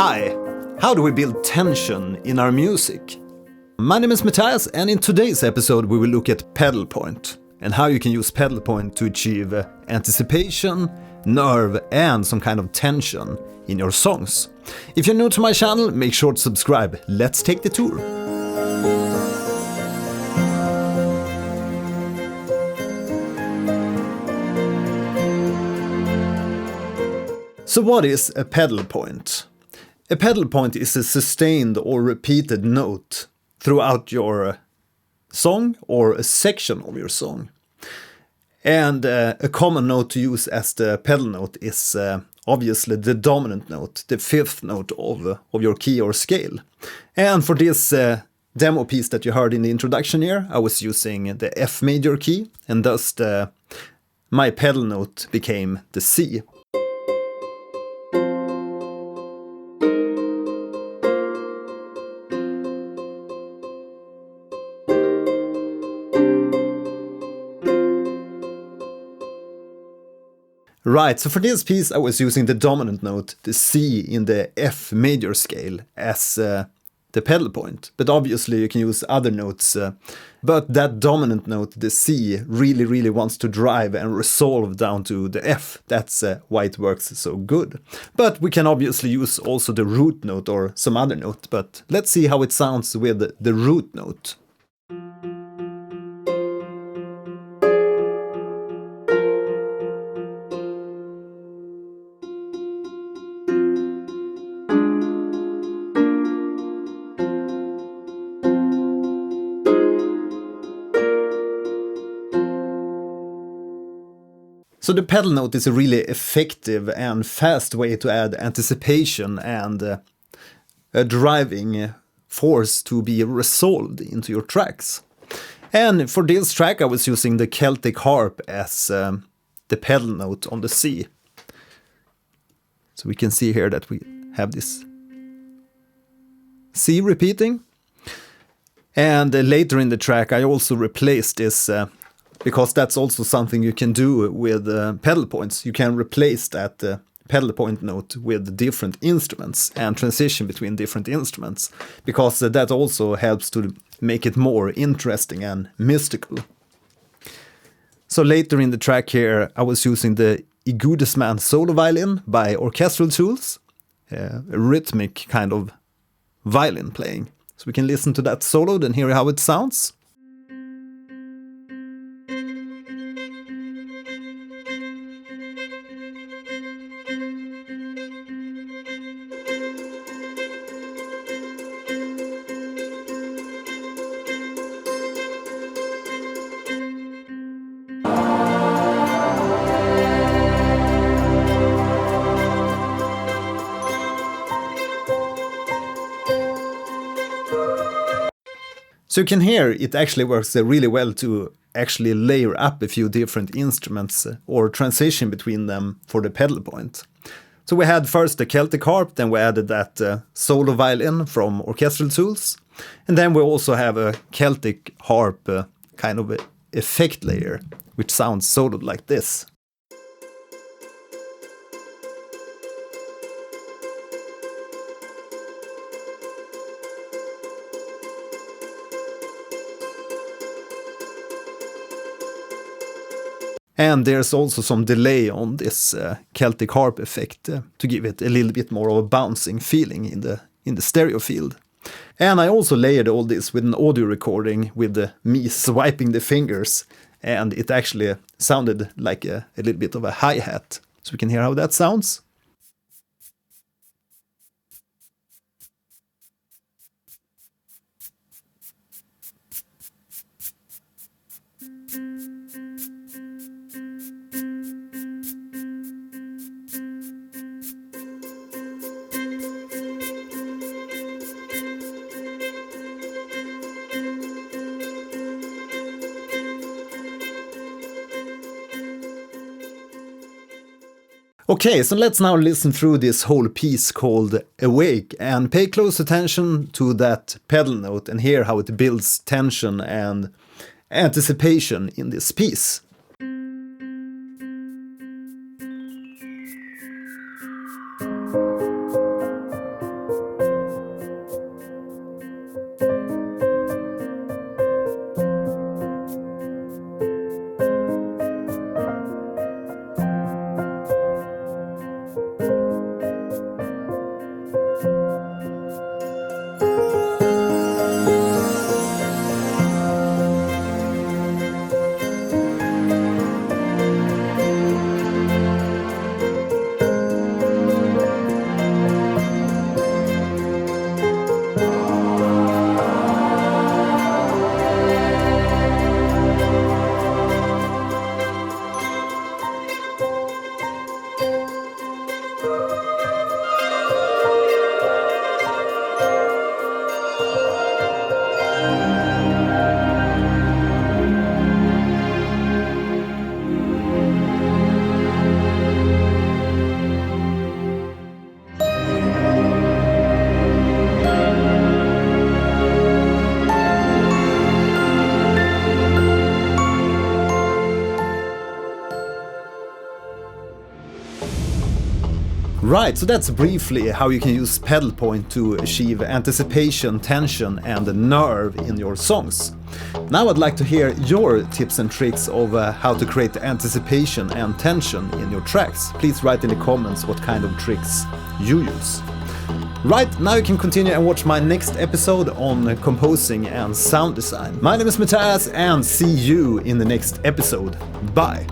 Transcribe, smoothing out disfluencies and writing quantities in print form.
Hi, how do we build tension in our music? My name is Mattias, and in today's episode we will look at pedal point and how you can use pedal point to achieve anticipation, nerve and some kind of tension in your songs. If you're new to my channel, make sure to subscribe. Let's take the tour. So what is a pedal point? A pedal point is a sustained or repeated note throughout your song or a section of your song. And a common note to use as the pedal note is obviously the dominant note, the fifth note of your key or scale. And for this demo piece that you heard in the introduction here, I was using the F major key, and thus my pedal note became the C. Right, so for this piece I was using the dominant note, the C in the F major scale, as the pedal point. But obviously you can use other notes, but that dominant note, the C, really wants to drive and resolve down to the F. That's why it works so good. But we can obviously use also the root note or some other note, but let's see how it sounds with the root note. So the pedal note is a really effective and fast way to add anticipation and a driving force to be resolved into your tracks. And for this track I was using the Celtic harp as the pedal note on the C. So we can see here that we have this C repeating. And later in the track I also replaced this because that's also something you can do with pedal points. You can replace that pedal point note with different instruments and transition between different instruments, because that also helps to make it more interesting and mystical. So later in the track here I was using the Igudesman solo violin by Orchestral Tools, a rhythmic kind of violin playing. So we can listen to that solo and hear how it sounds. So you can hear it actually works really well to actually layer up a few different instruments or transition between them for the pedal point. So we had first the Celtic harp, then we added that solo violin from Orchestral Tools, and then we also have a Celtic harp kind of effect layer, which sounds sort of like this. And there's also some delay on this Celtic harp effect to give it a little bit more of a bouncing feeling in the stereo field. And I also layered all this with an audio recording with me swiping the fingers, and it actually sounded like a little bit of a hi-hat. So we can hear how that sounds. Okay, so let's now listen through this whole piece called Awake and pay close attention to that pedal note and hear how it builds tension and anticipation in this piece. Right, so that's briefly how you can use pedal point to achieve anticipation, tension and nerve in your songs. Now I'd like to hear your tips and tricks of how to create anticipation and tension in your tracks. Please write in the comments what kind of tricks you use. Right, now you can continue and watch my next episode on composing and sound design. My name is Mattias and see you in the next episode. Bye!